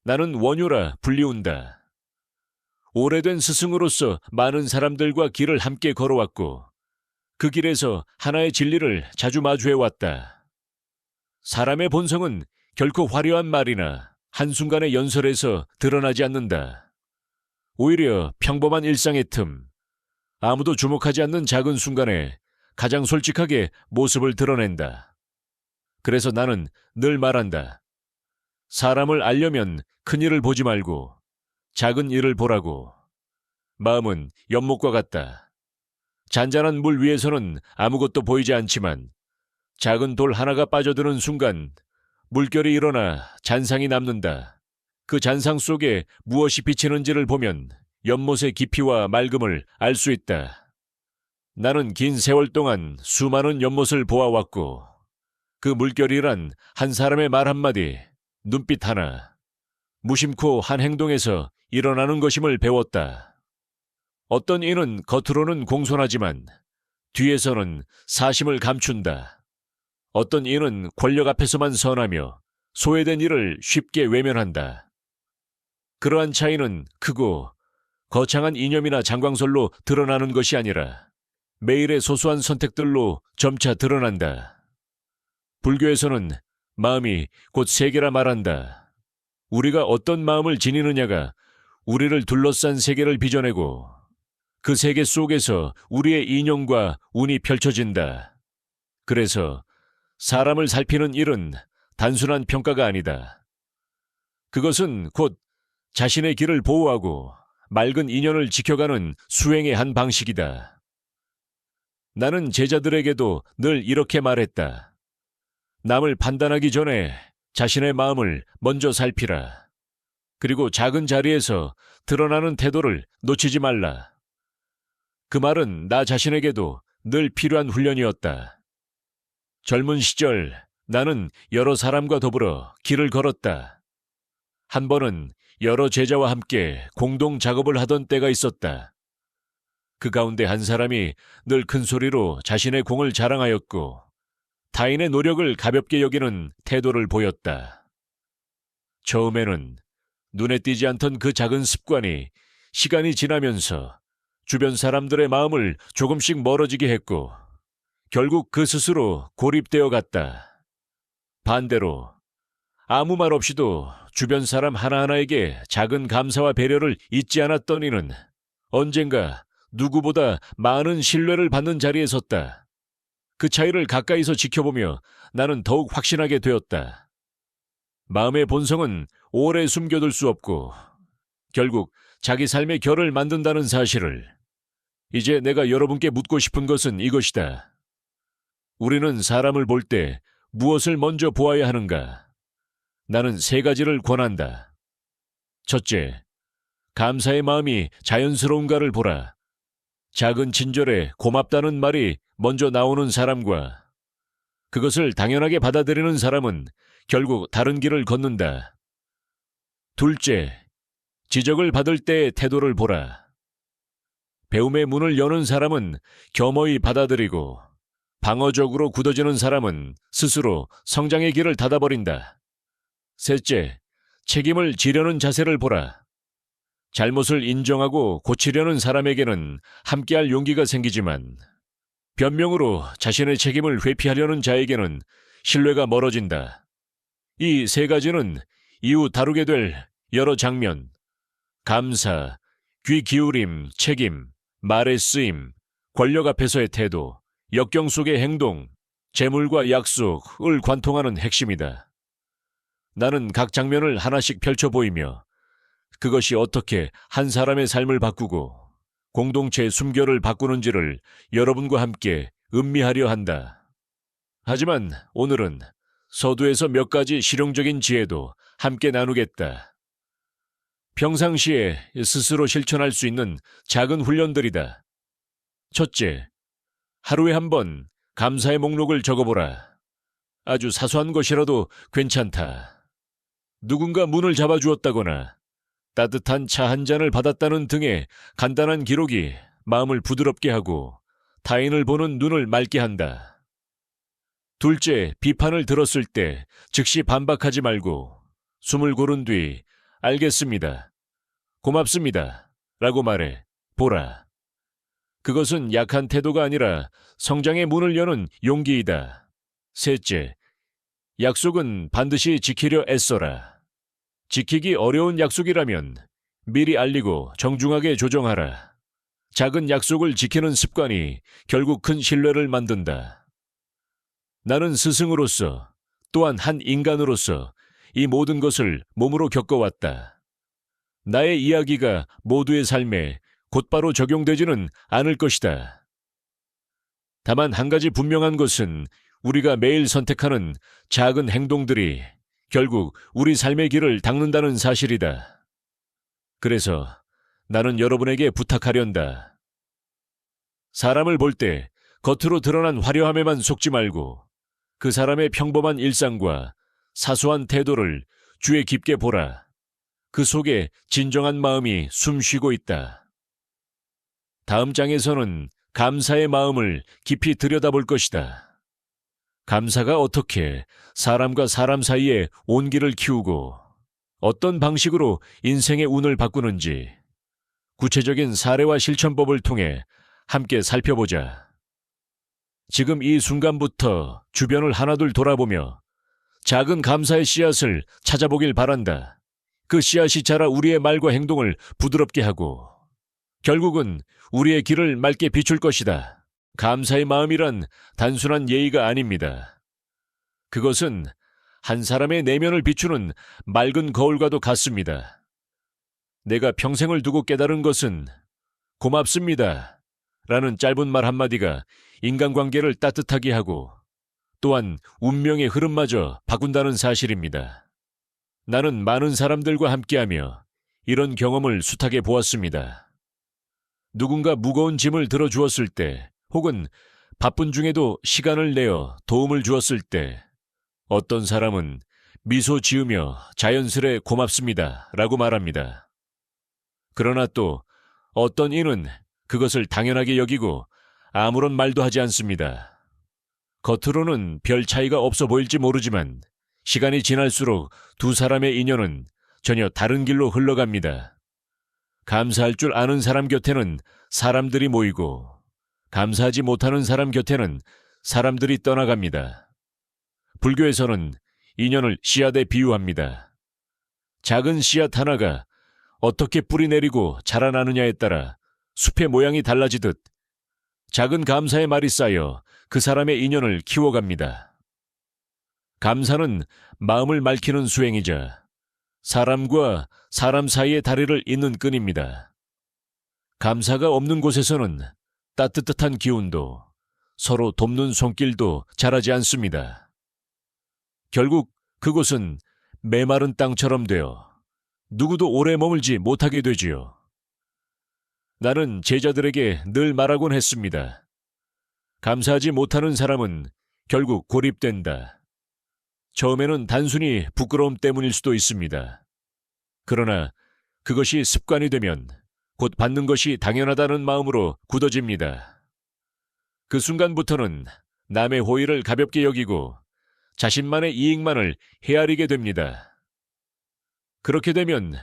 나는 원효라 불리운다. 오래된 스승으로서 많은 사람들과 길을 함께 걸어왔고 그 길에서 하나의 진리를 자주 마주해왔다. 사람의 본성은 결코 화려한 말이나 한순간의 연설에서 드러나지 않는다. 오히려 평범한 일상의 틈, 아무도 주목하지 않는 작은 순간에 가장 솔직하게 모습을 드러낸다. 그래서 나는 늘 말한다. 사람을 알려면 큰 일을 보지 말고 작은 일을 보라고. 마음은 연못과 같다. 잔잔한 물 위에서는 아무것도 보이지 않지만 작은 돌 하나가 빠져드는 순간 물결이 일어나 잔상이 남는다. 그 잔상 속에 무엇이 비치는지를 보면 연못의 깊이와 맑음을 알 수 있다. 나는 긴 세월 동안 수많은 연못을 보아왔고 그 물결이란 한 사람의 말 한마디, 눈빛 하나, 무심코 한 행동에서 일어나는 것임을 배웠다. 어떤 이는 겉으로는 공손하지만 뒤에서는 사심을 감춘다. 어떤 이는 권력 앞에서만 선하며 소외된 이를 쉽게 외면한다. 그러한 차이는 크고 거창한 이념이나 장광설로 드러나는 것이 아니라 매일의 소소한 선택들로 점차 드러난다. 불교에서는 마음이 곧 세계라 말한다. 우리가 어떤 마음을 지니느냐가 우리를 둘러싼 세계를 빚어내고 그 세계 속에서 우리의 인연과 운이 펼쳐진다. 그래서 사람을 살피는 일은 단순한 평가가 아니다. 그것은 곧 자신의 길을 보호하고 맑은 인연을 지켜가는 수행의 한 방식이다. 나는 제자들에게도 늘 이렇게 말했다. 남을 판단하기 전에 자신의 마음을 먼저 살피라. 그리고 작은 자리에서 드러나는 태도를 놓치지 말라. 그 말은 나 자신에게도 늘 필요한 훈련이었다. 젊은 시절 나는 여러 사람과 더불어 길을 걸었다. 한 번은 여러 제자와 함께 공동 작업을 하던 때가 있었다. 그 가운데 한 사람이 늘 큰 소리로 자신의 공을 자랑하였고 타인의 노력을 가볍게 여기는 태도를 보였다. 처음에는 눈에 띄지 않던 그 작은 습관이 시간이 지나면서 주변 사람들의 마음을 조금씩 멀어지게 했고 결국 그 스스로 고립되어 갔다. 반대로 아무 말 없이도 주변 사람 하나하나에게 작은 감사와 배려를 잊지 않았던 이는 언젠가 누구보다 많은 신뢰를 받는 자리에 섰다. 그 차이를 가까이서 지켜보며 나는 더욱 확신하게 되었다. 마음의 본성은 오래 숨겨둘 수 없고 결국 자기 삶의 결을 만든다는 사실을. 이제 내가 여러분께 묻고 싶은 것은 이것이다. 우리는 사람을 볼 때 무엇을 먼저 보아야 하는가? 나는 세 가지를 권한다. 첫째, 감사의 마음이 자연스러운가를 보라. 작은 친절에 고맙다는 말이 먼저 나오는 사람과 그것을 당연하게 받아들이는 사람은 결국 다른 길을 걷는다. 둘째, 지적을 받을 때의 태도를 보라. 배움의 문을 여는 사람은 겸허히 받아들이고 방어적으로 굳어지는 사람은 스스로 성장의 길을 닫아버린다. 셋째, 책임을 지려는 자세를 보라. 잘못을 인정하고 고치려는 사람에게는 함께할 용기가 생기지만 변명으로 자신의 책임을 회피하려는 자에게는 신뢰가 멀어진다. 이 세 가지는 이후 다루게 될 여러 장면, 감사, 귀 기울임, 책임, 말의 쓰임, 권력 앞에서의 태도, 역경 속의 행동, 재물과 약속을 관통하는 핵심이다. 나는 각 장면을 하나씩 펼쳐 보이며 그것이 어떻게 한 사람의 삶을 바꾸고 공동체의 숨결을 바꾸는지를 여러분과 함께 음미하려 한다. 하지만 오늘은 서두에서 몇 가지 실용적인 지혜도 함께 나누겠다. 평상시에 스스로 실천할 수 있는 작은 훈련들이다. 첫째, 하루에 한 번 감사의 목록을 적어보라. 아주 사소한 것이라도 괜찮다. 누군가 문을 잡아주었다거나 따뜻한 차 한 잔을 받았다는 등의 간단한 기록이 마음을 부드럽게 하고 타인을 보는 눈을 맑게 한다. 둘째, 비판을 들었을 때 즉시 반박하지 말고 숨을 고른 뒤 알겠습니다. 고맙습니다. 라고 말해. 보라. 그것은 약한 태도가 아니라 성장의 문을 여는 용기이다. 셋째, 약속은 반드시 지키려 애써라. 지키기 어려운 약속이라면 미리 알리고 정중하게 조정하라. 작은 약속을 지키는 습관이 결국 큰 신뢰를 만든다. 나는 스승으로서 또한 한 인간으로서 이 모든 것을 몸으로 겪어왔다. 나의 이야기가 모두의 삶에 곧바로 적용되지는 않을 것이다. 다만 한 가지 분명한 것은 우리가 매일 선택하는 작은 행동들이 결국 우리 삶의 길을 닦는다는 사실이다. 그래서 나는 여러분에게 부탁하련다. 사람을 볼 때 겉으로 드러난 화려함에만 속지 말고 그 사람의 평범한 일상과 사소한 태도를 주의 깊게 보라. 그 속에 진정한 마음이 숨쉬고 있다. 다음 장에서는 감사의 마음을 깊이 들여다볼 것이다. 감사가 어떻게 사람과 사람 사이에 온기를 키우고 어떤 방식으로 인생의 운을 바꾸는지 구체적인 사례와 실천법을 통해 함께 살펴보자. 지금 이 순간부터 주변을 하나둘 돌아보며 작은 감사의 씨앗을 찾아보길 바란다. 그 씨앗이 자라 우리의 말과 행동을 부드럽게 하고 결국은 우리의 길을 맑게 비출 것이다. 감사의 마음이란 단순한 예의가 아닙니다. 그것은 한 사람의 내면을 비추는 맑은 거울과도 같습니다. 내가 평생을 두고 깨달은 것은 고맙습니다. 라는 짧은 말 한마디가 인간관계를 따뜻하게 하고 또한 운명의 흐름마저 바꾼다는 사실입니다. 나는 많은 사람들과 함께하며 이런 경험을 숱하게 보았습니다. 누군가 무거운 짐을 들어주었을 때 혹은 바쁜 중에도 시간을 내어 도움을 주었을 때 어떤 사람은 미소 지으며 자연스레 고맙습니다 라고 말합니다. 그러나 또 어떤 이는 그것을 당연하게 여기고 아무런 말도 하지 않습니다. 겉으로는 별 차이가 없어 보일지 모르지만 시간이 지날수록 두 사람의 인연은 전혀 다른 길로 흘러갑니다. 감사할 줄 아는 사람 곁에는 사람들이 모이고 감사하지 못하는 사람 곁에는 사람들이 떠나갑니다. 불교에서는 인연을 씨앗에 비유합니다. 작은 씨앗 하나가 어떻게 뿌리 내리고 자라나느냐에 따라 숲의 모양이 달라지듯 작은 감사의 말이 쌓여 그 사람의 인연을 키워갑니다. 감사는 마음을 맑히는 수행이자 사람과 사람 사이의 다리를 잇는 끈입니다. 감사가 없는 곳에서는 따뜻한 기운도 서로 돕는 손길도 자라지 않습니다. 결국 그곳은 메마른 땅처럼 되어 누구도 오래 머물지 못하게 되지요. 나는 제자들에게 늘 말하곤 했습니다. 감사하지 못하는 사람은 결국 고립된다. 처음에는 단순히 부끄러움 때문일 수도 있습니다. 그러나 그것이 습관이 되면 곧 받는 것이 당연하다는 마음으로 굳어집니다. 그 순간부터는 남의 호의를 가볍게 여기고 자신만의 이익만을 헤아리게 됩니다. 그렇게 되면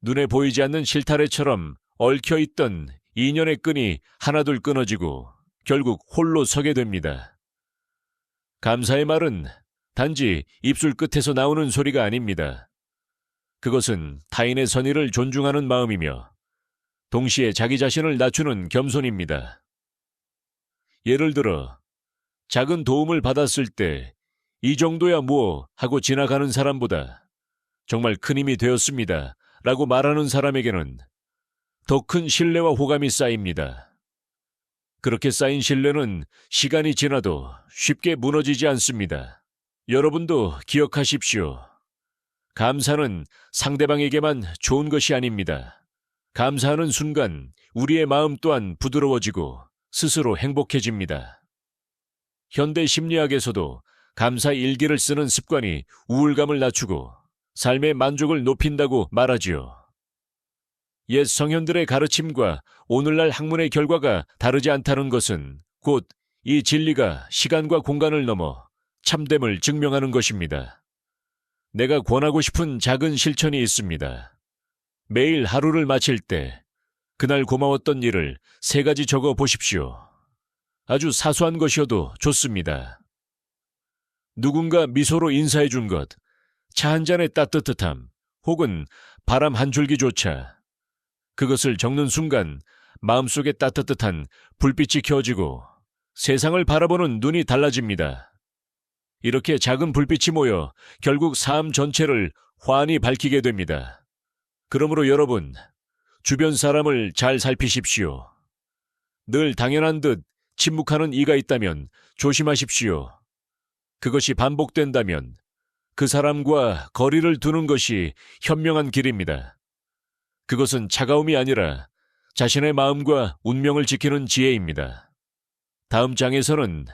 눈에 보이지 않는 실타래처럼 얽혀있던 인연의 끈이 하나둘 끊어지고 결국 홀로 서게 됩니다. 감사의 말은 단지 입술 끝에서 나오는 소리가 아닙니다. 그것은 타인의 선의를 존중하는 마음이며 동시에 자기 자신을 낮추는 겸손입니다. 예를 들어 작은 도움을 받았을 때 이 정도야 뭐 하고 지나가는 사람보다 정말 큰 힘이 되었습니다 라고 말하는 사람에게는 더 큰 신뢰와 호감이 쌓입니다. 그렇게 쌓인 신뢰는 시간이 지나도 쉽게 무너지지 않습니다. 여러분도 기억하십시오. 감사는 상대방에게만 좋은 것이 아닙니다. 감사하는 순간 우리의 마음 또한 부드러워지고 스스로 행복해집니다. 현대 심리학에서도 감사 일기를 쓰는 습관이 우울감을 낮추고 삶의 만족을 높인다고 말하지요. 옛 성현들의 가르침과 오늘날 학문의 결과가 다르지 않다는 것은 곧 이 진리가 시간과 공간을 넘어 참됨을 증명하는 것입니다. 내가 권하고 싶은 작은 실천이 있습니다. 매일 하루를 마칠 때 그날 고마웠던 일을 3가지 적어 보십시오. 아주 사소한 것이어도 좋습니다. 누군가 미소로 인사해 준 것, 차 한 잔의 따뜻함, 혹은 바람 한 줄기조차. 그것을 적는 순간 마음속에 따뜻한 불빛이 켜지고 세상을 바라보는 눈이 달라집니다. 이렇게 작은 불빛이 모여 결국 삶 전체를 환히 밝히게 됩니다. 그러므로 여러분, 주변 사람을 잘 살피십시오. 늘 당연한 듯 침묵하는 이가 있다면 조심하십시오. 그것이 반복된다면 그 사람과 거리를 두는 것이 현명한 길입니다. 그것은 차가움이 아니라 자신의 마음과 운명을 지키는 지혜입니다. 다음 장에서는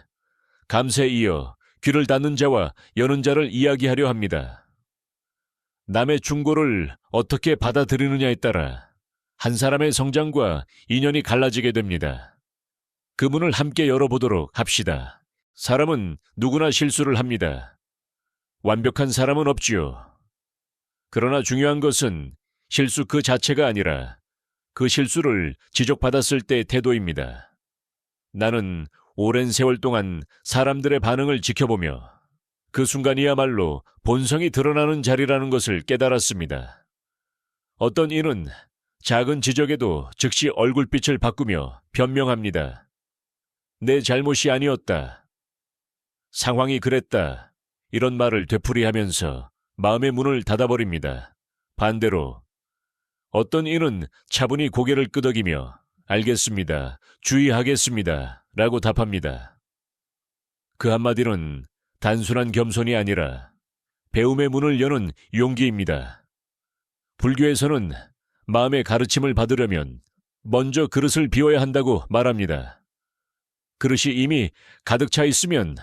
감세에 이어 귀를 닫는 자와 여는 자를 이야기하려 합니다. 남의 충고를 어떻게 받아들이느냐에 따라 한 사람의 성장과 인연이 갈라지게 됩니다. 그 문을 함께 열어보도록 합시다. 사람은 누구나 실수를 합니다. 완벽한 사람은 없지요. 그러나 중요한 것은 실수 그 자체가 아니라 그 실수를 지적받았을 때의 태도입니다. 나는 오랜 세월 동안 사람들의 반응을 지켜보며 그 순간이야말로 본성이 드러나는 자리라는 것을 깨달았습니다. 어떤 이는 작은 지적에도 즉시 얼굴빛을 바꾸며 변명합니다. 내 잘못이 아니었다. 상황이 그랬다. 이런 말을 되풀이하면서 마음의 문을 닫아버립니다. 반대로 어떤 이는 차분히 고개를 끄덕이며 알겠습니다. 주의하겠습니다. 라고 답합니다. 그 한마디는 단순한 겸손이 아니라 배움의 문을 여는 용기입니다. 불교에서는 마음의 가르침을 받으려면 먼저 그릇을 비워야 한다고 말합니다. 그릇이 이미 가득 차 있으면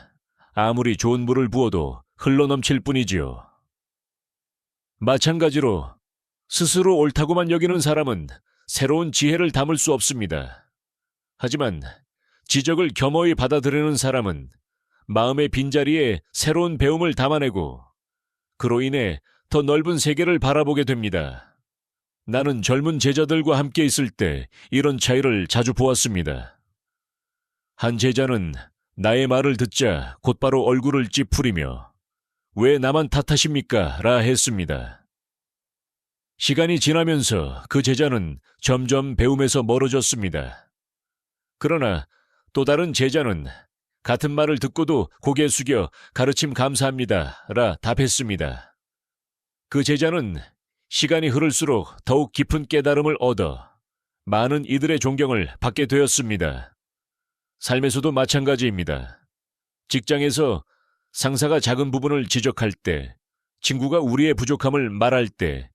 아무리 좋은 물을 부어도 흘러넘칠 뿐이지요. 마찬가지로 스스로 옳다고만 여기는 사람은 새로운 지혜를 담을 수 없습니다. 하지만 지적을 겸허히 받아들이는 사람은 마음의 빈자리에 새로운 배움을 담아내고 그로 인해 더 넓은 세계를 바라보게 됩니다. 나는 젊은 제자들과 함께 있을 때 이런 차이를 자주 보았습니다. 한 제자는 나의 말을 듣자 곧바로 얼굴을 찌푸리며 왜 나만 탓하십니까? 라 했습니다. 시간이 지나면서 그 제자는 점점 배움에서 멀어졌습니다. 그러나 또 다른 제자는 같은 말을 듣고도 고개 숙여 가르침 감사합니다. 라 답했습니다. 그 제자는 시간이 흐를수록 더욱 깊은 깨달음을 얻어 많은 이들의 존경을 받게 되었습니다. 삶에서도 마찬가지입니다. 직장에서 상사가 작은 부분을 지적할 때, 친구가 우리의 부족함을 말할 때,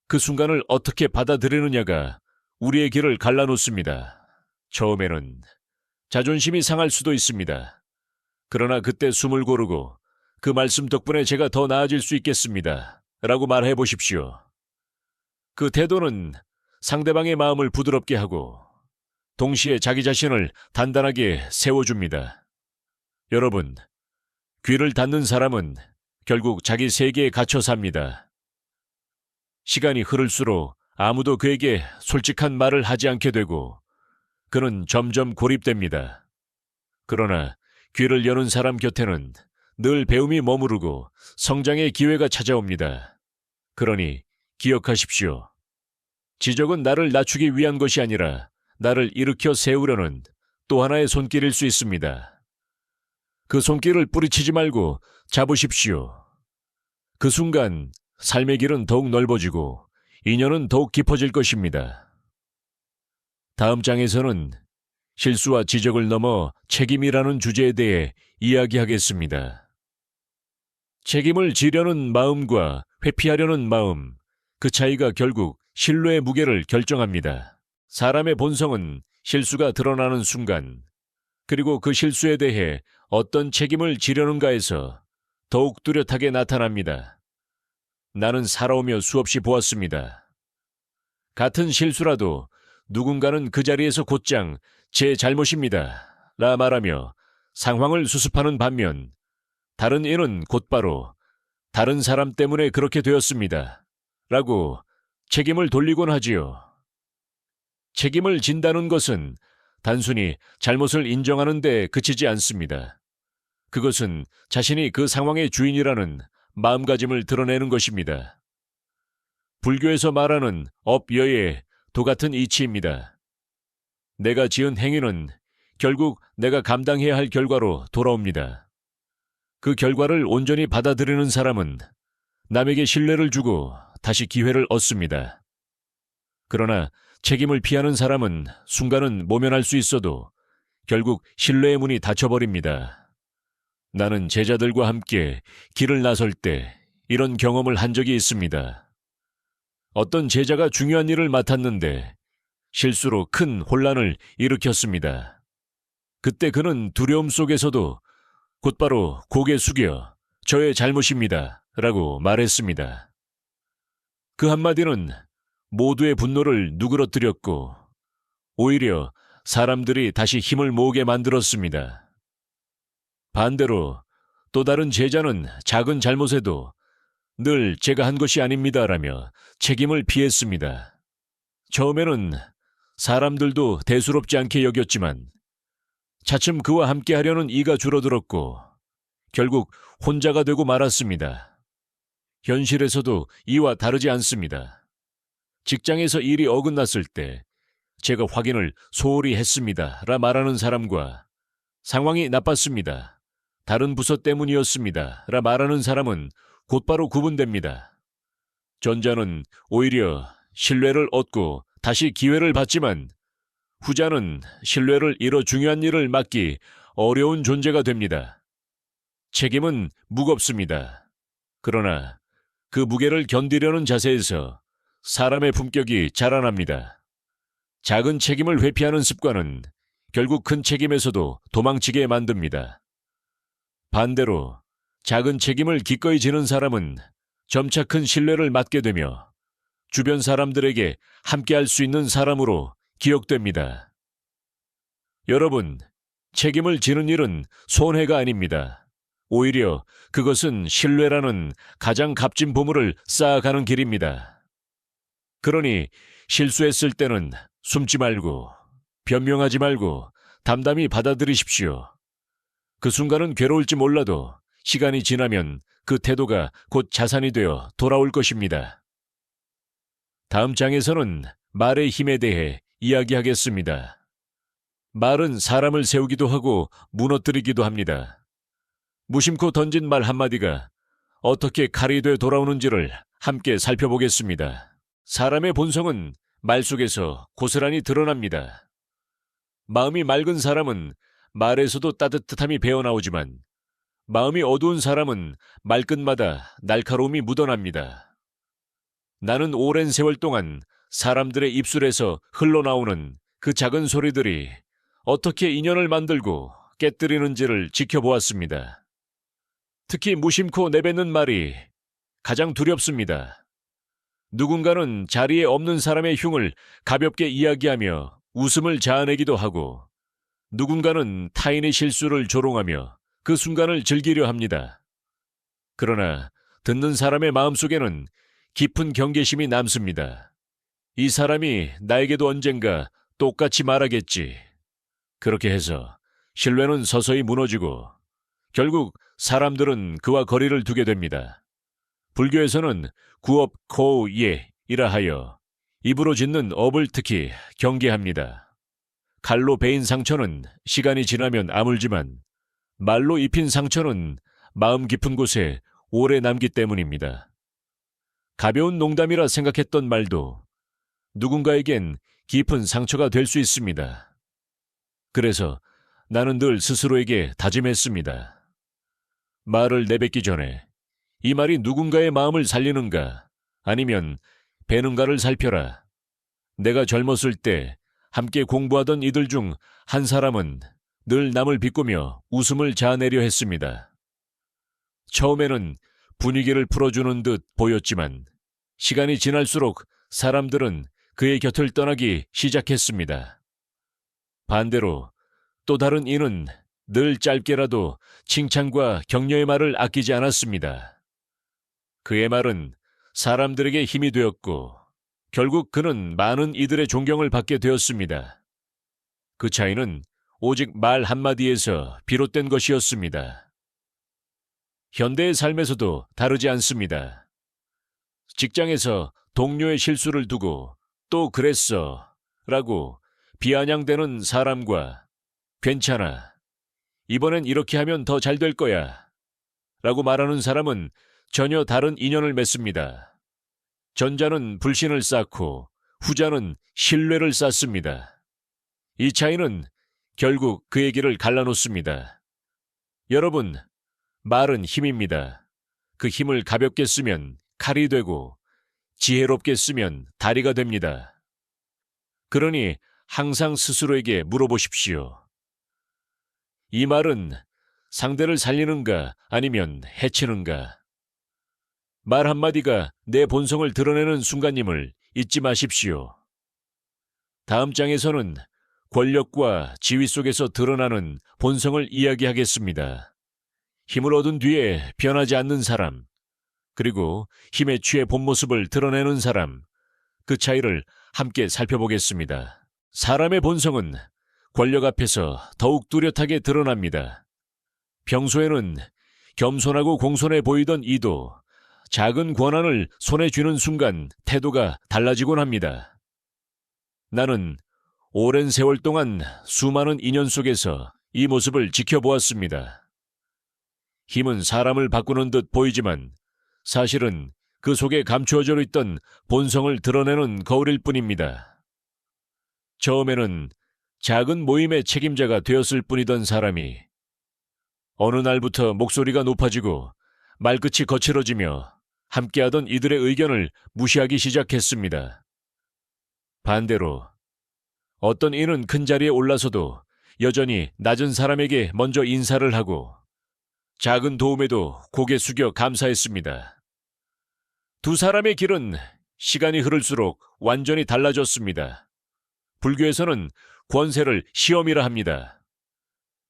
그 순간을 어떻게 받아들이느냐가 우리의 길을 갈라놓습니다. 처음에는 자존심이 상할 수도 있습니다. 그러나 그때 숨을 고르고 그 말씀 덕분에 제가 더 나아질 수 있겠습니다. 라고 말해 보십시오. 그 태도는 상대방의 마음을 부드럽게 하고 동시에 자기 자신을 단단하게 세워줍니다. 여러분, 귀를 닫는 사람은 결국 자기 세계에 갇혀 삽니다. 시간이 흐를수록 아무도 그에게 솔직한 말을 하지 않게 되고 그는 점점 고립됩니다. 그러나 귀를 여는 사람 곁에는 늘 배움이 머무르고 성장의 기회가 찾아옵니다. 그러니 기억하십시오. 지적은 나를 낮추기 위한 것이 아니라 나를 일으켜 세우려는 또 하나의 손길일 수 있습니다. 그 손길을 뿌리치지 말고 잡으십시오. 그 순간 삶의 길은 더욱 넓어지고 인연은 더욱 깊어질 것입니다. 다음 장에서는 실수와 지적을 넘어 책임이라는 주제에 대해 이야기하겠습니다. 책임을 지려는 마음과 회피하려는 마음, 그 차이가 결국 신뢰의 무게를 결정합니다. 사람의 본성은 실수가 드러나는 순간, 그리고 그 실수에 대해 어떤 책임을 지려는가에서 더욱 뚜렷하게 나타납니다. 나는 살아오며 수없이 보았습니다. 같은 실수라도 누군가는 그 자리에서 곧장 제 잘못입니다. 라 말하며 상황을 수습하는 반면 다른 이는 곧바로 다른 사람 때문에 그렇게 되었습니다. 라고 책임을 돌리곤 하지요. 책임을 진다는 것은 단순히 잘못을 인정하는 데 그치지 않습니다. 그것은 자신이 그 상황의 주인이라는 마음가짐을 드러내는 것입니다. 불교에서 말하는 업여의 도 같은 이치입니다. 내가 지은 행위는 결국 내가 감당해야 할 결과로 돌아옵니다. 그 결과를 온전히 받아들이는 사람은 남에게 신뢰를 주고 다시 기회를 얻습니다. 그러나 책임을 피하는 사람은 순간은 모면할 수 있어도 결국 신뢰의 문이 닫혀버립니다. 나는 제자들과 함께 길을 나설 때 이런 경험을 한 적이 있습니다. 어떤 제자가 중요한 일을 맡았는데 실수로 큰 혼란을 일으켰습니다. 그때 그는 두려움 속에서도 곧바로 고개 숙여 저의 잘못입니다 라고 말했습니다. 그 한마디는 모두의 분노를 누그러뜨렸고 오히려 사람들이 다시 힘을 모으게 만들었습니다. 반대로 또 다른 제자는 작은 잘못에도 늘 제가 한 것이 아닙니다라며 책임을 피했습니다. 처음에는 사람들도 대수롭지 않게 여겼지만 차츰 그와 함께 하려는 이가 줄어들었고 결국 혼자가 되고 말았습니다. 현실에서도 이와 다르지 않습니다. 직장에서 일이 어긋났을 때 제가 확인을 소홀히 했습니다 라 말하는 사람과 상황이 나빴습니다. 다른 부서 때문이었습니다 라 말하는 사람은 곧바로 구분됩니다. 전자는 오히려 신뢰를 얻고 다시 기회를 받지만 후자는 신뢰를 잃어 중요한 일을 맡기 어려운 존재가 됩니다. 책임은 무겁습니다. 그러나 그 무게를 견디려는 자세에서 사람의 품격이 자라납니다. 작은 책임을 회피하는 습관은 결국 큰 책임에서도 도망치게 만듭니다. 반대로 작은 책임을 기꺼이 지는 사람은 점차 큰 신뢰를 받게 되며 주변 사람들에게 함께할 수 있는 사람으로 기억됩니다. 여러분, 책임을 지는 일은 손해가 아닙니다. 오히려 그것은 신뢰라는 가장 값진 보물을 쌓아가는 길입니다. 그러니 실수했을 때는 숨지 말고 변명하지 말고 담담히 받아들이십시오. 그 순간은 괴로울지 몰라도 시간이 지나면 그 태도가 곧 자산이 되어 돌아올 것입니다. 다음 장에서는 말의 힘에 대해 이야기하겠습니다. 말은 사람을 세우기도 하고 무너뜨리기도 합니다. 무심코 던진 말 한마디가 어떻게 칼이 돼 돌아오는지를 함께 살펴보겠습니다. 사람의 본성은 말 속에서 고스란히 드러납니다. 마음이 맑은 사람은 말에서도 따뜻함이 배어나오지만 마음이 어두운 사람은 말끝마다 날카로움이 묻어납니다. 나는 오랜 세월 동안 사람들의 입술에서 흘러나오는 그 작은 소리들이 어떻게 인연을 만들고 깨뜨리는지를 지켜보았습니다. 특히 무심코 내뱉는 말이 가장 두렵습니다. 누군가는 자리에 없는 사람의 흉을 가볍게 이야기하며 웃음을 자아내기도 하고 누군가는 타인의 실수를 조롱하며 그 순간을 즐기려 합니다. 그러나 듣는 사람의 마음속에는 깊은 경계심이 남습니다. 이 사람이 나에게도 언젠가 똑같이 말하겠지. 그렇게 해서 신뢰는 서서히 무너지고 결국 사람들은 그와 거리를 두게 됩니다. 불교에서는 구업 코예이라 하여 입으로 짓는 업을 특히 경계합니다. 칼로 베인 상처는 시간이 지나면 아물지만 말로 입힌 상처는 마음 깊은 곳에 오래 남기 때문입니다. 가벼운 농담이라 생각했던 말도 누군가에겐 깊은 상처가 될 수 있습니다. 그래서 나는 늘 스스로에게 다짐했습니다. 말을 내뱉기 전에 이 말이 누군가의 마음을 살리는가 아니면 배는가를 살펴라. 내가 젊었을 때 함께 공부하던 이들 중 한 사람은 늘 남을 비꼬며 웃음을 자아내려 했습니다. 처음에는 분위기를 풀어주는 듯 보였지만 시간이 지날수록 사람들은 그의 곁을 떠나기 시작했습니다. 반대로 또 다른 이는 늘 짧게라도 칭찬과 격려의 말을 아끼지 않았습니다. 그의 말은 사람들에게 힘이 되었고 결국 그는 많은 이들의 존경을 받게 되었습니다. 그 차이는 오직 말 한마디에서 비롯된 것이었습니다. 현대의 삶에서도 다르지 않습니다. 직장에서 동료의 실수를 두고 또 그랬어 라고 비아냥대는 사람과 괜찮아, 이번엔 이렇게 하면 더 잘 될 거야 라고 말하는 사람은 전혀 다른 인연을 맺습니다. 전자는 불신을 쌓고 후자는 신뢰를 쌓습니다. 이 차이는 결국 그의 길을 갈라놓습니다. 여러분, 말은 힘입니다. 그 힘을 가볍게 쓰면 칼이 되고 지혜롭게 쓰면 다리가 됩니다. 그러니 항상 스스로에게 물어보십시오. 이 말은 상대를 살리는가 아니면 해치는가? 말 한마디가 내 본성을 드러내는 순간임을 잊지 마십시오. 다음 장에서는 권력과 지위 속에서 드러나는 본성을 이야기하겠습니다. 힘을 얻은 뒤에 변하지 않는 사람, 그리고 힘에 취해 본 모습을 드러내는 사람, 그 차이를 함께 살펴보겠습니다. 사람의 본성은 권력 앞에서 더욱 뚜렷하게 드러납니다. 평소에는 겸손하고 공손해 보이던 이도 작은 권한을 손에 쥐는 순간 태도가 달라지곤 합니다. 나는 오랜 세월 동안 수많은 인연 속에서 이 모습을 지켜보았습니다. 힘은 사람을 바꾸는 듯 보이지만 사실은 그 속에 감추어져 있던 본성을 드러내는 거울일 뿐입니다. 처음에는 작은 모임의 책임자가 되었을 뿐이던 사람이 어느 날부터 목소리가 높아지고 말끝이 거칠어지며 함께하던 이들의 의견을 무시하기 시작했습니다. 반대로 어떤 이는 큰 자리에 올라서도 여전히 낮은 사람에게 먼저 인사를 하고 작은 도움에도 고개 숙여 감사했습니다. 두 사람의 길은 시간이 흐를수록 완전히 달라졌습니다. 불교에서는 권세를 시험이라 합니다.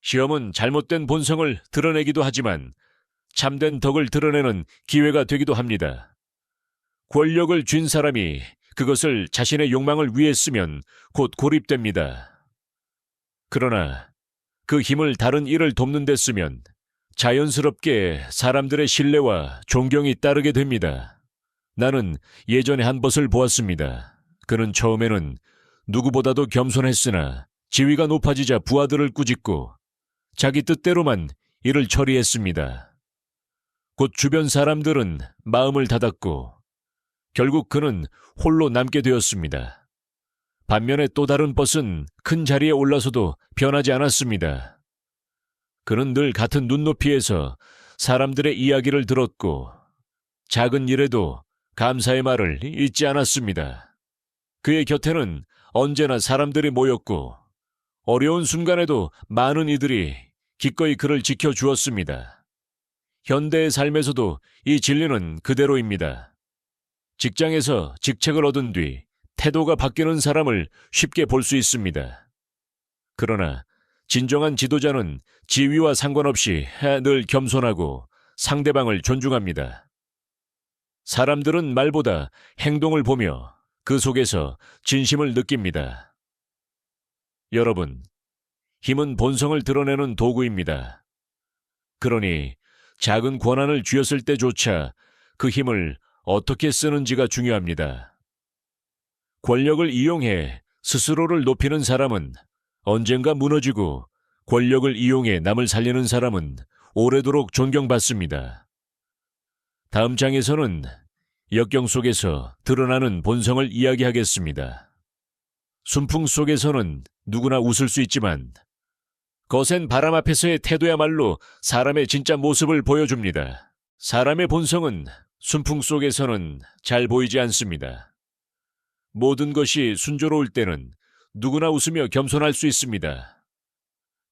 시험은 잘못된 본성을 드러내기도 하지만 참된 덕을 드러내는 기회가 되기도 합니다. 권력을 쥔 사람이 그것을 자신의 욕망을 위해 쓰면 곧 고립됩니다. 그러나 그 힘을 다른 일을 돕는 데 쓰면 자연스럽게 사람들의 신뢰와 존경이 따르게 됩니다. 나는 예전에 한 벗을 보았습니다. 그는 처음에는 누구보다도 겸손했으나 지위가 높아지자 부하들을 꾸짖고 자기 뜻대로만 일을 처리했습니다. 곧 주변 사람들은 마음을 닫았고 결국 그는 홀로 남게 되었습니다. 반면에 또 다른 벗은 큰 자리에 올라서도 변하지 않았습니다. 그는 늘 같은 눈높이에서 사람들의 이야기를 들었고 작은 일에도 감사의 말을 잊지 않았습니다. 그의 곁에는 언제나 사람들이 모였고 어려운 순간에도 많은 이들이 기꺼이 그를 지켜주었습니다. 현대의 삶에서도 이 진리는 그대로입니다. 직장에서 직책을 얻은 뒤 태도가 바뀌는 사람을 쉽게 볼 수 있습니다. 그러나 진정한 지도자는 지위와 상관없이 늘 겸손하고 상대방을 존중합니다. 사람들은 말보다 행동을 보며 그 속에서 진심을 느낍니다. 여러분, 힘은 본성을 드러내는 도구입니다. 그러니 작은 권한을 쥐었을 때조차 그 힘을 어떻게 쓰는지가 중요합니다. 권력을 이용해 스스로를 높이는 사람은 언젠가 무너지고 권력을 이용해 남을 살리는 사람은 오래도록 존경받습니다. 다음 장에서는 역경 속에서 드러나는 본성을 이야기하겠습니다. 순풍 속에서는 누구나 웃을 수 있지만 거센 바람 앞에서의 태도야말로 사람의 진짜 모습을 보여줍니다. 사람의 본성은 순풍 속에서는 잘 보이지 않습니다. 모든 것이 순조로울 때는 누구나 웃으며 겸손할 수 있습니다.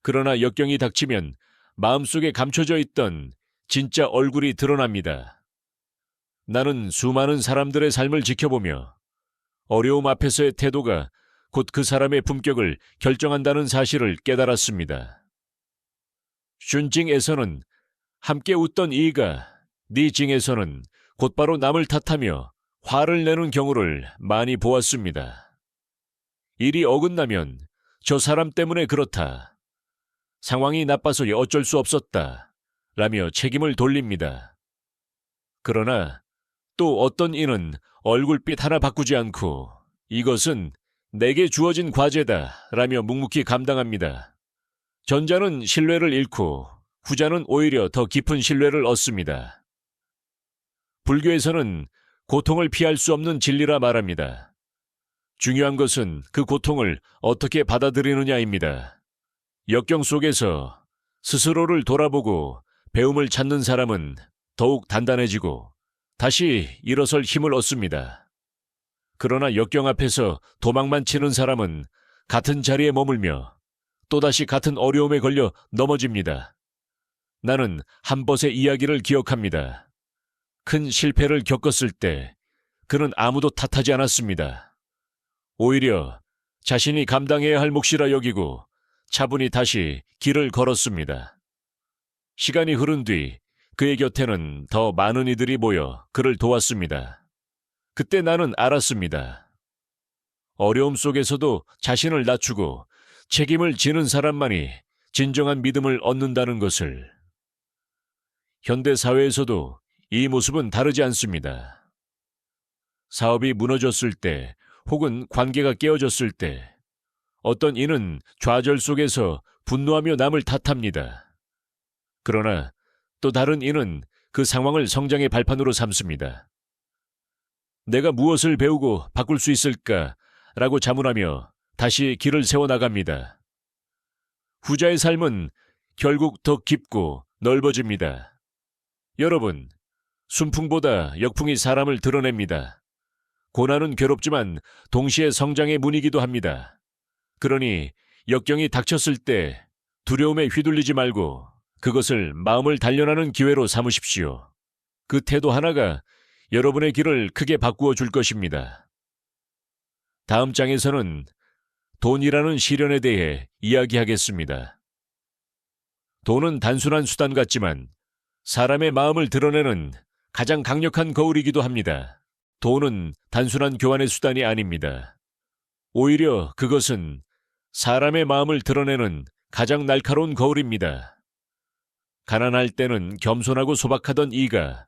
그러나 역경이 닥치면 마음속에 감춰져 있던 진짜 얼굴이 드러납니다. 나는 수많은 사람들의 삶을 지켜보며 어려움 앞에서의 태도가 곧 그 사람의 품격을 결정한다는 사실을 깨달았습니다. 슌징에서는 함께 웃던 이가 니징에서는 곧바로 남을 탓하며 화를 내는 경우를 많이 보았습니다. 일이 어긋나면 저 사람 때문에 그렇다. 상황이 나빠서 어쩔 수 없었다. 라며 책임을 돌립니다. 그러나 또 어떤 이는 얼굴빛 하나 바꾸지 않고 이것은 내게 주어진 과제다 라며 묵묵히 감당합니다. 전자는 신뢰를 잃고 후자는 오히려 더 깊은 신뢰를 얻습니다. 불교에서는 고통을 피할 수 없는 진리라 말합니다. 중요한 것은 그 고통을 어떻게 받아들이느냐입니다. 역경 속에서 스스로를 돌아보고 배움을 찾는 사람은 더욱 단단해지고 다시 일어설 힘을 얻습니다. 그러나 역경 앞에서 도망만 치는 사람은 같은 자리에 머물며 또다시 같은 어려움에 걸려 넘어집니다. 나는 한벗의 이야기를 기억합니다. 큰 실패를 겪었을 때 그는 아무도 탓하지 않았습니다. 오히려 자신이 감당해야 할 몫이라 여기고 차분히 다시 길을 걸었습니다. 시간이 흐른 뒤 그의 곁에는 더 많은 이들이 모여 그를 도왔습니다. 그때 나는 알았습니다. 어려움 속에서도 자신을 낮추고 책임을 지는 사람만이 진정한 믿음을 얻는다는 것을. 현대 사회에서도 이 모습은 다르지 않습니다. 사업이 무너졌을 때 혹은 관계가 깨어졌을 때 어떤 이는 좌절 속에서 분노하며 남을 탓합니다. 그러나 또 다른 이는 그 상황을 성장의 발판으로 삼습니다. 내가 무엇을 배우고 바꿀 수 있을까라고 자문하며 다시 길을 세워나갑니다. 후자의 삶은 결국 더 깊고 넓어집니다. 여러분, 순풍보다 역풍이 사람을 드러냅니다. 고난은 괴롭지만 동시에 성장의 문이기도 합니다. 그러니 역경이 닥쳤을 때 두려움에 휘둘리지 말고 그것을 마음을 단련하는 기회로 삼으십시오. 그 태도 하나가 여러분의 길을 크게 바꾸어 줄 것입니다. 다음 장에서는 돈이라는 시련에 대해 이야기하겠습니다. 돈은 단순한 수단 같지만 사람의 마음을 드러내는 가장 강력한 거울이기도 합니다. 돈은 단순한 교환의 수단이 아닙니다. 오히려 그것은 사람의 마음을 드러내는 가장 날카로운 거울입니다. 가난할 때는 겸손하고 소박하던 이가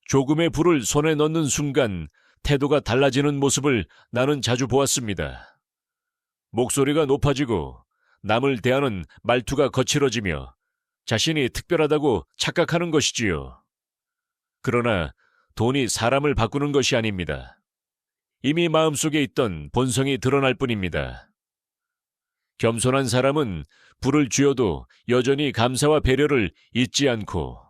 조금의 불을 손에 넣는 순간 태도가 달라지는 모습을 나는 자주 보았습니다. 목소리가 높아지고 남을 대하는 말투가 거칠어지며 자신이 특별하다고 착각하는 것이지요. 그러나 돈이 사람을 바꾸는 것이 아닙니다. 이미 마음속에 있던 본성이 드러날 뿐입니다. 겸손한 사람은 불을 쥐어도 여전히 감사와 배려를 잊지 않고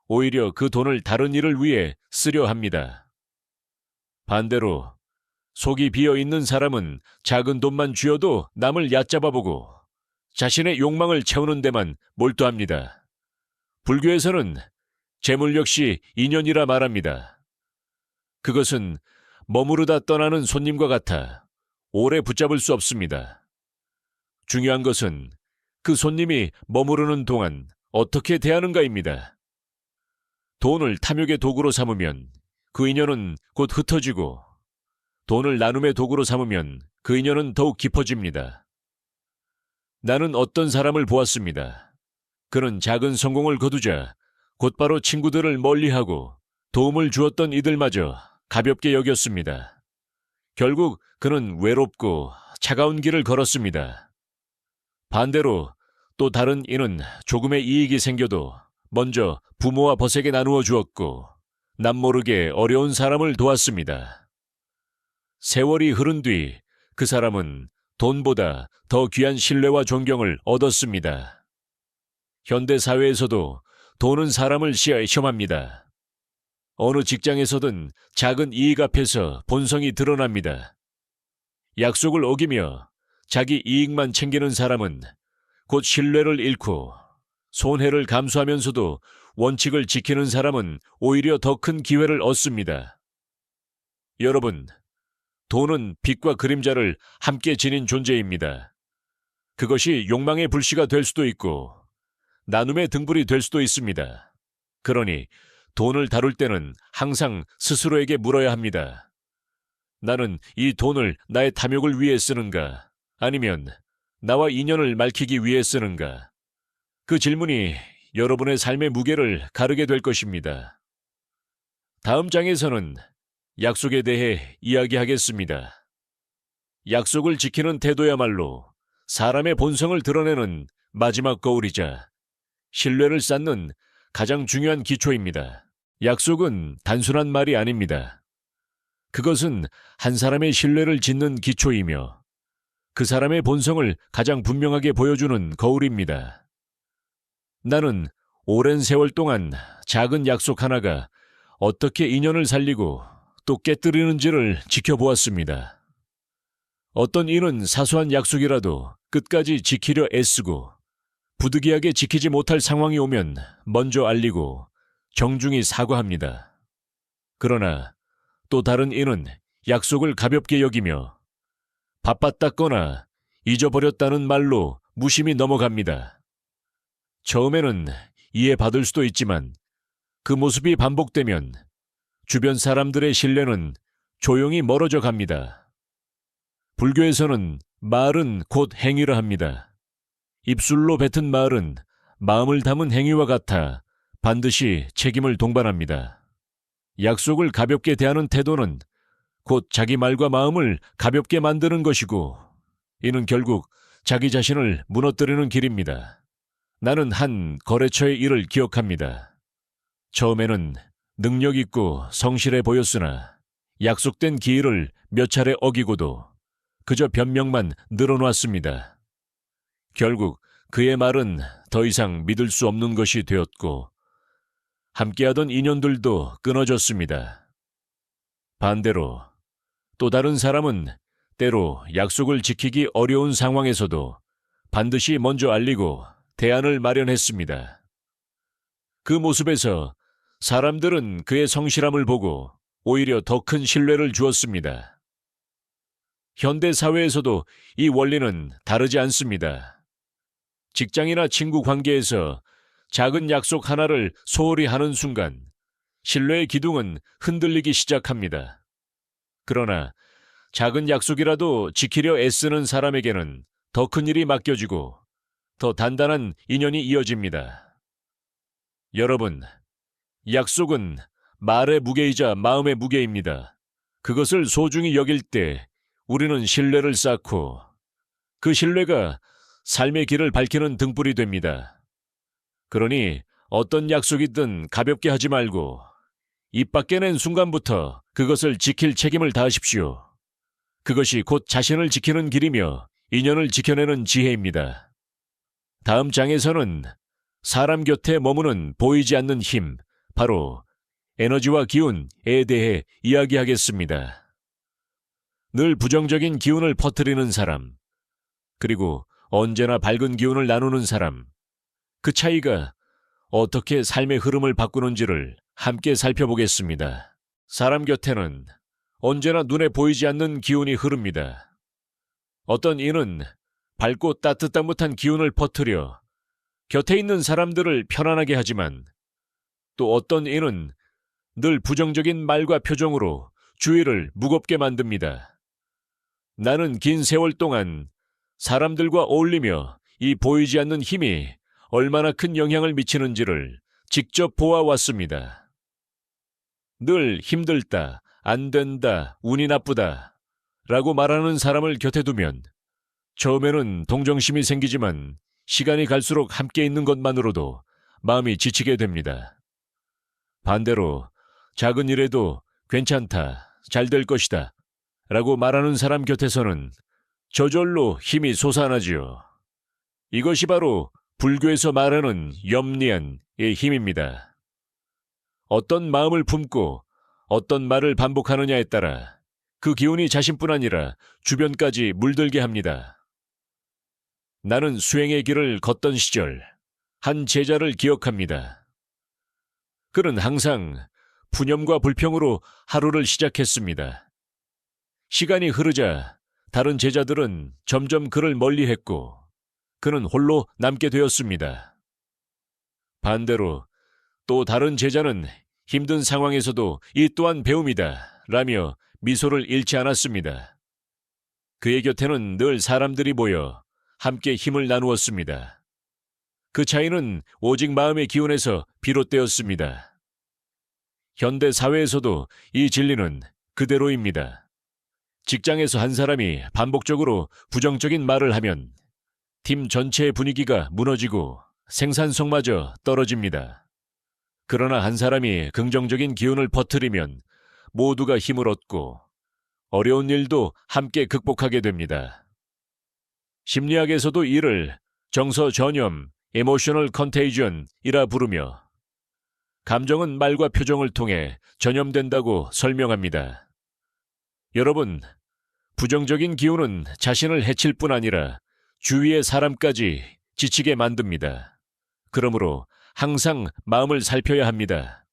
오히려 그 돈을 다른 일을 위해 쓰려 합니다. 반대로 속이 비어 있는 사람은 작은 돈만 쥐어도 남을 얕잡아보고 자신의 욕망을 채우는 데만 몰두합니다. 불교에서는 재물 역시 인연이라 말합니다. 그것은 머무르다 떠나는 손님과 같아 오래 붙잡을 수 없습니다. 중요한 것은 그 손님이 머무르는 동안 어떻게 대하는가입니다. 돈을 탐욕의 도구로 삼으면 그 인연은 곧 흩어지고 돈을 나눔의 도구로 삼으면 그 인연은 더욱 깊어집니다. 나는 어떤 사람을 보았습니다. 그는 작은 성공을 거두자 곧바로 친구들을 멀리하고 도움을 주었던 이들마저 가볍게 여겼습니다. 결국 그는 외롭고 차가운 길을 걸었습니다. 반대로 또 다른 이는 조금의 이익이 생겨도 먼저 부모와 벗에게 나누어 주었고 남모르게 어려운 사람을 도왔습니다. 세월이 흐른 뒤 그 사람은 돈보다 더 귀한 신뢰와 존경을 얻었습니다. 현대 사회에서도 돈은 사람을 시험합니다. 어느 직장에서든 작은 이익 앞에서 본성이 드러납니다. 약속을 어기며 자기 이익만 챙기는 사람은 곧 신뢰를 잃고 손해를 감수하면서도 원칙을 지키는 사람은 오히려 더 큰 기회를 얻습니다. 여러분, 돈은 빛과 그림자를 함께 지닌 존재입니다. 그것이 욕망의 불씨가 될 수도 있고 나눔의 등불이 될 수도 있습니다. 그러니 돈을 다룰 때는 항상 스스로에게 물어야 합니다. 나는 이 돈을 나의 탐욕을 위해 쓰는가? 아니면 나와 인연을 밝히기 위해 쓰는가? 그 질문이 여러분의 삶의 무게를 가르게 될 것입니다. 다음 장에서는 약속에 대해 이야기하겠습니다. 약속을 지키는 태도야말로 사람의 본성을 드러내는 마지막 거울이자 신뢰를 쌓는 가장 중요한 기초입니다. 약속은 단순한 말이 아닙니다. 그것은 한 사람의 신뢰를 짓는 기초이며 그 사람의 본성을 가장 분명하게 보여주는 거울입니다. 나는 오랜 세월 동안 작은 약속 하나가 어떻게 인연을 살리고 또 깨뜨리는지를 지켜보았습니다. 어떤 이는 사소한 약속이라도 끝까지 지키려 애쓰고 부득이하게 지키지 못할 상황이 오면 먼저 알리고 정중히 사과합니다. 그러나 또 다른 이는 약속을 가볍게 여기며 바빴다거나 잊어버렸다는 말로 무심히 넘어갑니다. 처음에는 이해받을 수도 있지만 그 모습이 반복되면 주변 사람들의 신뢰는 조용히 멀어져 갑니다. 불교에서는 말은 곧 행위라 합니다. 입술로 뱉은 말은 마음을 담은 행위와 같아 반드시 책임을 동반합니다. 약속을 가볍게 대하는 태도는 곧 자기 말과 마음을 가볍게 만드는 것이고 이는 결국 자기 자신을 무너뜨리는 길입니다. 나는 한 거래처의 일을 기억합니다. 처음에는 능력 있고 성실해 보였으나 약속된 기일을 몇 차례 어기고도 그저 변명만 늘어놓았습니다. 결국 그의 말은 더 이상 믿을 수 없는 것이 되었고 함께하던 인연들도 끊어졌습니다. 반대로 또 다른 사람은 때로 약속을 지키기 어려운 상황에서도 반드시 먼저 알리고 대안을 마련했습니다. 그 모습에서 사람들은 그의 성실함을 보고 오히려 더 큰 신뢰를 주었습니다. 현대 사회에서도 이 원리는 다르지 않습니다. 직장이나 친구 관계에서 작은 약속 하나를 소홀히 하는 순간 신뢰의 기둥은 흔들리기 시작합니다. 그러나 작은 약속이라도 지키려 애쓰는 사람에게는 더 큰 일이 맡겨지고 더 단단한 인연이 이어집니다. 여러분, 약속은 말의 무게이자 마음의 무게입니다. 그것을 소중히 여길 때 우리는 신뢰를 쌓고 그 신뢰가 삶의 길을 밝히는 등불이 됩니다. 그러니 어떤 약속이든 가볍게 하지 말고 입 밖에 낸 순간부터 그것을 지킬 책임을 다하십시오. 그것이 곧 자신을 지키는 길이며 인연을 지켜내는 지혜입니다. 다음 장에서는 사람 곁에 머무는 보이지 않는 힘, 바로 에너지와 기운에 대해 이야기하겠습니다. 늘 부정적인 기운을 퍼뜨리는 사람, 그리고 언제나 밝은 기운을 나누는 사람, 그 차이가 어떻게 삶의 흐름을 바꾸는지를 함께 살펴보겠습니다. 사람 곁에는 언제나 눈에 보이지 않는 기운이 흐릅니다. 어떤 이는 밝고 따뜻한 기운을 퍼뜨려 곁에 있는 사람들을 편안하게 하지만 또 어떤 이는 늘 부정적인 말과 표정으로 주위를 무겁게 만듭니다. 나는 긴 세월 동안 사람들과 어울리며 이 보이지 않는 힘이 얼마나 큰 영향을 미치는지를 직접 보아왔습니다. 늘 힘들다, 안 된다, 운이 나쁘다 라고 말하는 사람을 곁에 두면 처음에는 동정심이 생기지만 시간이 갈수록 함께 있는 것만으로도 마음이 지치게 됩니다. 반대로 작은 일에도 괜찮다, 잘 될 것이다 라고 말하는 사람 곁에서는 저절로 힘이 솟아나지요. 이것이 바로 불교에서 말하는 염리안의 힘입니다. 어떤 마음을 품고 어떤 말을 반복하느냐에 따라 그 기운이 자신뿐 아니라 주변까지 물들게 합니다. 나는 수행의 길을 걷던 시절 한 제자를 기억합니다. 그는 항상 푸념과 불평으로 하루를 시작했습니다. 시간이 흐르자 다른 제자들은 점점 그를 멀리했고 그는 홀로 남게 되었습니다. 반대로 또 다른 제자는 힘든 상황에서도 이 또한 배움이다 라며 미소를 잃지 않았습니다. 그의 곁에는 늘 사람들이 모여 함께 힘을 나누었습니다. 그 차이는 오직 마음의 기운에서 비롯되었습니다. 현대 사회에서도 이 진리는 그대로입니다. 직장에서 한 사람이 반복적으로 부정적인 말을 하면 팀 전체의 분위기가 무너지고 생산성마저 떨어집니다. 그러나 한 사람이 긍정적인 기운을 퍼뜨리면 모두가 힘을 얻고 어려운 일도 함께 극복하게 됩니다. 심리학에서도 이를 정서 전염, emotional contagion이라 부르며 감정은 말과 표정을 통해 전염된다고 설명합니다. 여러분, 부정적인 기운은 자신을 해칠 뿐 아니라 주위의 사람까지 지치게 만듭니다. 그러므로 항상 마음을 살펴야 합니다.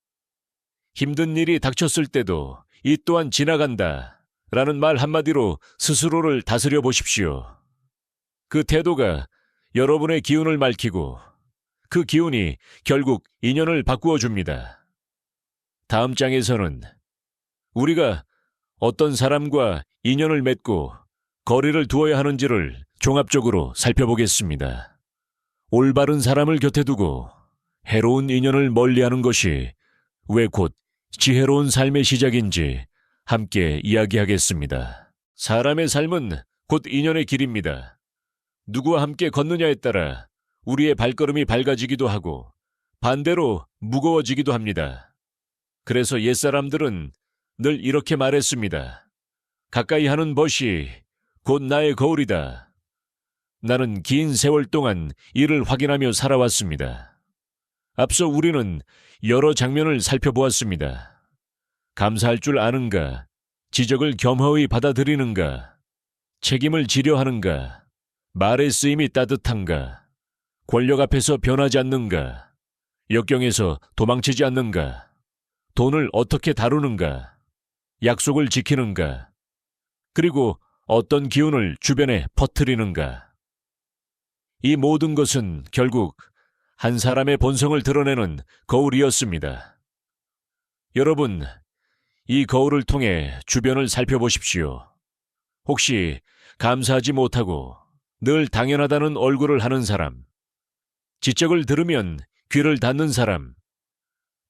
힘든 일이 닥쳤을 때도 이 또한 지나간다 라는 말 한마디로 스스로를 다스려 보십시오. 그 태도가 여러분의 기운을 밝히고 그 기운이 결국 인연을 바꾸어 줍니다. 다음 장에서는 우리가 어떤 사람과 인연을 맺고 거리를 두어야 하는지를 종합적으로 살펴보겠습니다. 올바른 사람을 곁에 두고 해로운 인연을 멀리하는 것이 왜 곧 지혜로운 삶의 시작인지 함께 이야기하겠습니다. 사람의 삶은 곧 인연의 길입니다. 누구와 함께 걷느냐에 따라 우리의 발걸음이 밝아지기도 하고 반대로 무거워지기도 합니다. 그래서 옛사람들은 늘 이렇게 말했습니다. 가까이 하는 벗이 곧 나의 거울이다. 나는 긴 세월 동안 이를 확인하며 살아왔습니다. 앞서 우리는 여러 장면을 살펴보았습니다. 감사할 줄 아는가, 지적을 겸허히 받아들이는가, 책임을 지려 하는가, 말의 쓰임이 따뜻한가, 권력 앞에서 변하지 않는가, 역경에서 도망치지 않는가, 돈을 어떻게 다루는가, 약속을 지키는가, 그리고 어떤 기운을 주변에 퍼뜨리는가. 이 모든 것은 결국 한 사람의 본성을 드러내는 거울이었습니다. 여러분, 이 거울을 통해 주변을 살펴보십시오. 혹시 감사하지 못하고 늘 당연하다는 얼굴을 하는 사람, 지적을 들으면 귀를 닫는 사람,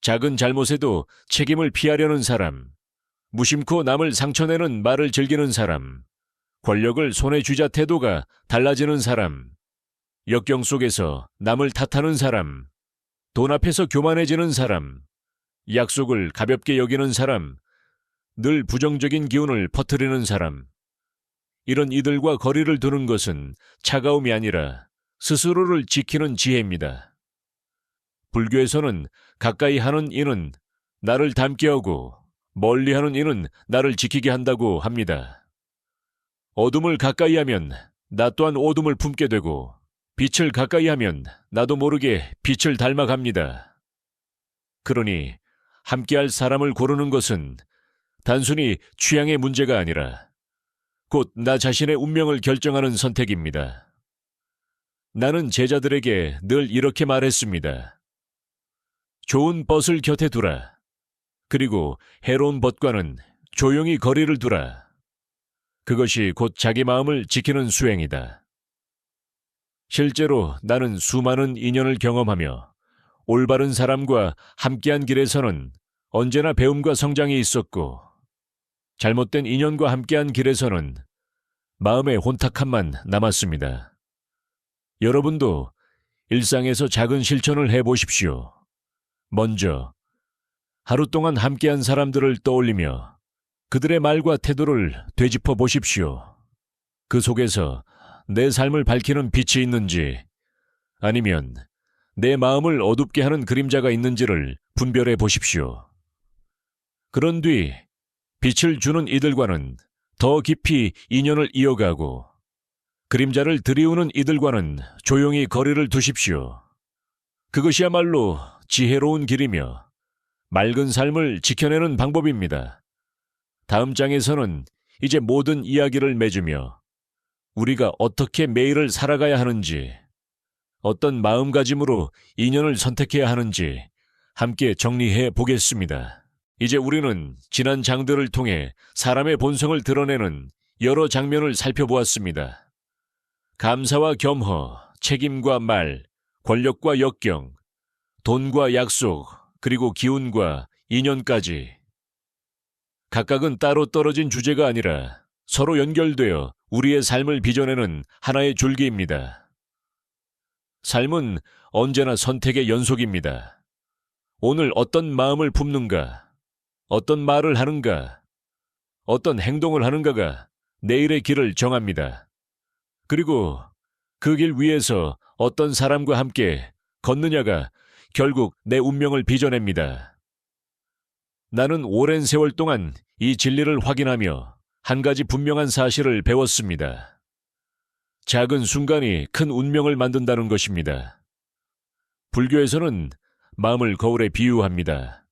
작은 잘못에도 책임을 피하려는 사람, 무심코 남을 상처내는 말을 즐기는 사람, 권력을 손에 쥐자 태도가 달라지는 사람, 역경 속에서 남을 탓하는 사람, 돈 앞에서 교만해지는 사람, 약속을 가볍게 여기는 사람, 늘 부정적인 기운을 퍼뜨리는 사람, 이런 이들과 거리를 두는 것은 차가움이 아니라 스스로를 지키는 지혜입니다. 불교에서는 가까이 하는 이는 나를 닮게 하고 멀리 하는 이는 나를 지키게 한다고 합니다. 어둠을 가까이 하면 나 또한 어둠을 품게 되고 빛을 가까이 하면 나도 모르게 빛을 닮아갑니다. 그러니 함께할 사람을 고르는 것은 단순히 취향의 문제가 아니라 곧 나 자신의 운명을 결정하는 선택입니다. 나는 제자들에게 늘 이렇게 말했습니다. 좋은 벗을 곁에 두라. 그리고 해로운 벗과는 조용히 거리를 두라. 그것이 곧 자기 마음을 지키는 수행이다. 실제로 나는 수많은 인연을 경험하며 올바른 사람과 함께한 길에서는 언제나 배움과 성장이 있었고 잘못된 인연과 함께한 길에서는 마음의 혼탁함만 남았습니다. 여러분도 일상에서 작은 실천을 해보십시오. 먼저 하루 동안 함께한 사람들을 떠올리며 그들의 말과 태도를 되짚어 보십시오. 그 속에서 내 삶을 밝히는 빛이 있는지 아니면 내 마음을 어둡게 하는 그림자가 있는지를 분별해 보십시오. 그런 뒤 빛을 주는 이들과는 더 깊이 인연을 이어가고 그림자를 들이우는 이들과는 조용히 거리를 두십시오. 그것이야말로 지혜로운 길이며 맑은 삶을 지켜내는 방법입니다. 다음 장에서는 이제 모든 이야기를 맺으며 우리가 어떻게 매일을 살아가야 하는지, 어떤 마음가짐으로 인연을 선택해야 하는지 함께 정리해 보겠습니다. 이제 우리는 지난 장들을 통해 사람의 본성을 드러내는 여러 장면을 살펴보았습니다. 감사와 겸허, 책임과 말, 권력과 역경, 돈과 약속, 그리고 기운과 인연까지. 각각은 따로 떨어진 주제가 아니라 서로 연결되어 우리의 삶을 빚어내는 하나의 줄기입니다. 삶은 언제나 선택의 연속입니다. 오늘 어떤 마음을 품는가, 어떤 말을 하는가, 어떤 행동을 하는가가 내일의 길을 정합니다. 그리고 그 길 위에서 어떤 사람과 함께 걷느냐가 결국 내 운명을 빚어냅니다. 나는 오랜 세월 동안 이 진리를 확인하며 한 가지 분명한 사실을 배웠습니다. 작은 순간이 큰 운명을 만든다는 것입니다. 불교에서는 마음을 거울에 비유합니다.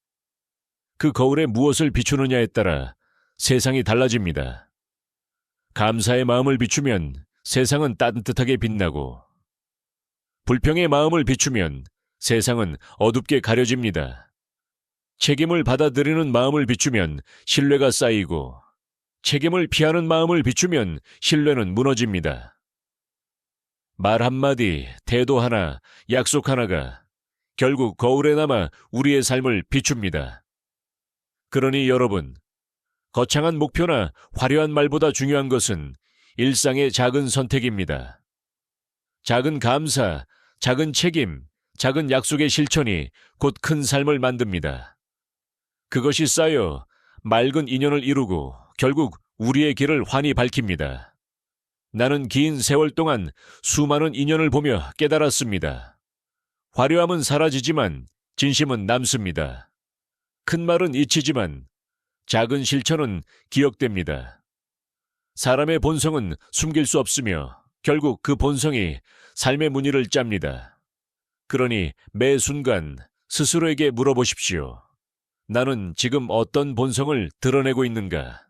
그 거울에 무엇을 비추느냐에 따라 세상이 달라집니다. 감사의 마음을 비추면 세상은 따뜻하게 빛나고, 불평의 마음을 비추면 세상은 어둡게 가려집니다. 책임을 받아들이는 마음을 비추면 신뢰가 쌓이고, 책임을 피하는 마음을 비추면 신뢰는 무너집니다. 말 한마디, 태도 하나, 약속 하나가 결국 거울에 남아 우리의 삶을 비춥니다. 그러니 여러분, 거창한 목표나 화려한 말보다 중요한 것은 일상의 작은 선택입니다. 작은 감사, 작은 책임, 작은 약속의 실천이 곧 큰 삶을 만듭니다. 그것이 쌓여 맑은 인연을 이루고 결국 우리의 길을 환히 밝힙니다. 나는 긴 세월 동안 수많은 인연을 보며 깨달았습니다. 화려함은 사라지지만 진심은 남습니다. 큰 말은 잊히지만 작은 실천은 기억됩니다. 사람의 본성은 숨길 수 없으며 결국 그 본성이 삶의 무늬를 짭니다. 그러니 매 순간 스스로에게 물어보십시오. 나는 지금 어떤 본성을 드러내고 있는가?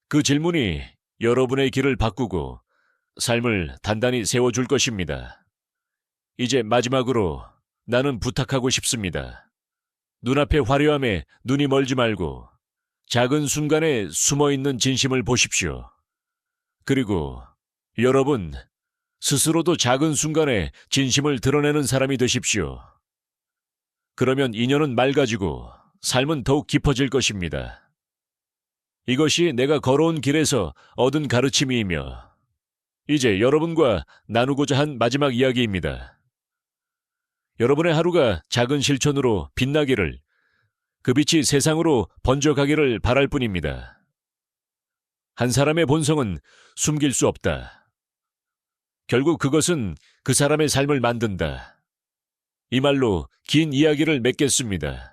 그 질문이 여러분의 길을 바꾸고 삶을 단단히 세워줄 것입니다. 이제 마지막으로 나는 부탁하고 싶습니다. 눈앞의 화려함에 눈이 멀지 말고 작은 순간에 숨어있는 진심을 보십시오. 그리고 여러분 스스로도 작은 순간에 진심을 드러내는 사람이 되십시오. 그러면 인연은 맑아지고 삶은 더욱 깊어질 것입니다. 이것이 내가 걸어온 길에서 얻은 가르침이며 이제 여러분과 나누고자 한 마지막 이야기입니다. 여러분의 하루가 작은 실천으로 빛나기를, 그 빛이 세상으로 번져가기를 바랄 뿐입니다. 한 사람의 본성은 숨길 수 없다. 결국 그것은 그 사람의 삶을 만든다. 이 말로 긴 이야기를 맺겠습니다.